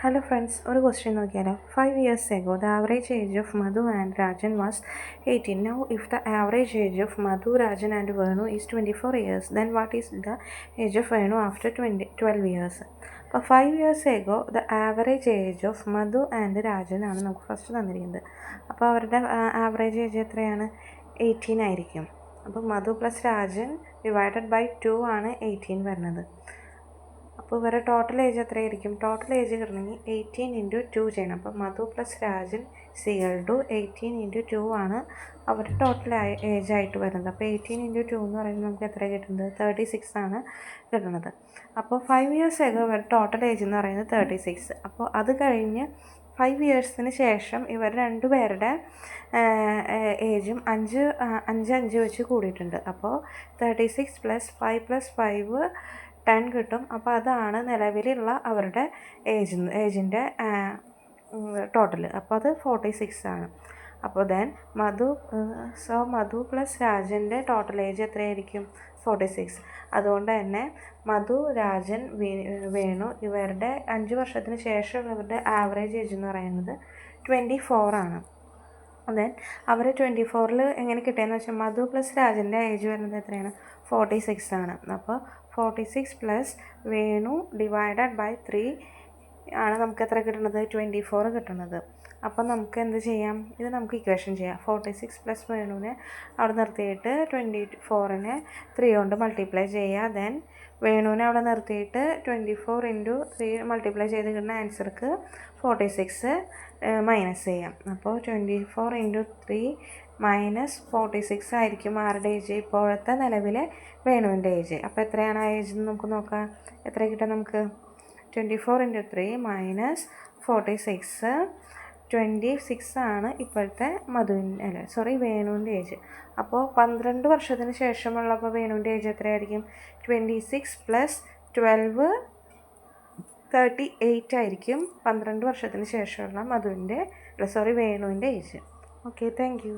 Hello friends, ഒരു question നോക്കിയാലോ. 5 years ago, the average age of Madhu and Rajan was 18. Now, if the average age of Madhu, Rajan and Venu is 24 years, then what is the age of Venu after 12 years? അപ്പോൾ 5 years ago, the average age of Madhu and Rajan ആണ് നമുക്ക് first തന്നിരിക്കുന്നത്. അപ്പോൾ അവരുടെ average age എത്രയാണ്? 18 ആയിരിക്കും. അപ്പോൾ മധു plus Rajan divided by 2 ആണ് 18 വരുന്നത്. അപ്പോൾ ഇവരുടെ ടോട്ടൽ ഏജ് എത്രയായിരിക്കും? ടോട്ടൽ ഏജ് കിട്ടണമെങ്കിൽ 18 × 2 ചെയ്യണം. അപ്പോൾ മധു പ്ലസ് രാജൻ = 18 × 2 ആണ് അവരുടെ ടോട്ടൽ ഏജ് ആയിട്ട് വരുന്നത്. അപ്പോൾ 18 × 2 എന്ന് പറയുമ്പോൾ നമുക്ക് എത്ര കിട്ടുന്നത്? 36 ആണ് കിട്ടുന്നത്. അപ്പോൾ 5 years ago ഇവരുടെ ടോട്ടൽ ഏജ് എന്ന് പറയുന്നത് 36. അപ്പോൾ അത് കഴിഞ്ഞ് 5 yearsന് ശേഷം ഇവർ രണ്ടുപേരുടെ ഏജും 5 വെച്ച് കൂടിയിട്ടുണ്ട്. അപ്പോൾ 36 + 5 + 5 10 കിട്ടും. അപ്പോൾ അതാണ് നിലവിലുള്ള അവരുടെ ഏജിൻ്റെ ടോട്ടൽ. അപ്പോൾ അത് 46 ആണ്. അപ്പോൾ ദെൻ മധു പ്ലസ് രാജൻ്റെ ടോട്ടൽ ഏജ് എത്രയായിരിക്കും? 46. അതുകൊണ്ട് തന്നെ മധു, രാജൻ, വേണു ഇവരുടെ 5 വർഷത്തിന് ശേഷം ഇവരുടെ ആവറേജ് ഏജ് എന്ന് പറയുന്നത് 24 ആണ്. ദെൻ അവർ 24-ൽ എങ്ങനെ കിട്ടിയെന്ന് വെച്ചാൽ മധു പ്ലസ് രാജൻ്റെ ഏജ് വരുന്നത് എത്രയാണ്? 46 ആണ്. അപ്പോൾ 46 + വേണു ഡിവൈഡഡ് ബൈ 3 ആണ് നമുക്ക് എത്ര കിട്ടുന്നത്? 24 കിട്ടുന്നത്. അപ്പം നമുക്ക് എന്ത് ചെയ്യാം? ഇത് നമുക്ക് ഇക്വേഷൻ ചെയ്യാം. 46 + വേണുവിനെ അവിടെ നിർത്തിയിട്ട് 24-നെ 3 കൊണ്ട് മൾട്ടിപ്ലൈ ചെയ്യുക. ദെൻ വേണുവിനെ അവിടെ നിർത്തിയിട്ട് 24 × 3 മൾട്ടിപ്ലൈ ചെയ്ത് കിട്ടുന്ന ആൻസർക്ക് 46 മൈനസ് ചെയ്യാം. അപ്പോൾ 24 × 3 - 46 ആയിരിക്കും ആരുടെ ഏജ്? ഇപ്പോഴത്തെ നിലവിലെ വേണുവിൻ്റെ ഏജ്. അപ്പോൾ എത്രയാണ് ആ ഏജ് എന്ന് നമുക്ക് നോക്കാം. എത്ര കിട്ടും നമുക്ക്? 24 × 3 - 46 26 ആണ് ഇപ്പോഴത്തെ വേണുവിൻ്റെ ഏജ്. അപ്പോൾ 12 വർഷത്തിന് ശേഷമുള്ളപ്പോൾ വേണുവിൻ്റെ ഏജ് എത്രയായിരിക്കും? 26 + 12 38 ആയിരിക്കും 12 വർഷത്തിന് ശേഷമുള്ള വേണുവിൻ്റെ ഏജ്. Okay, thank you.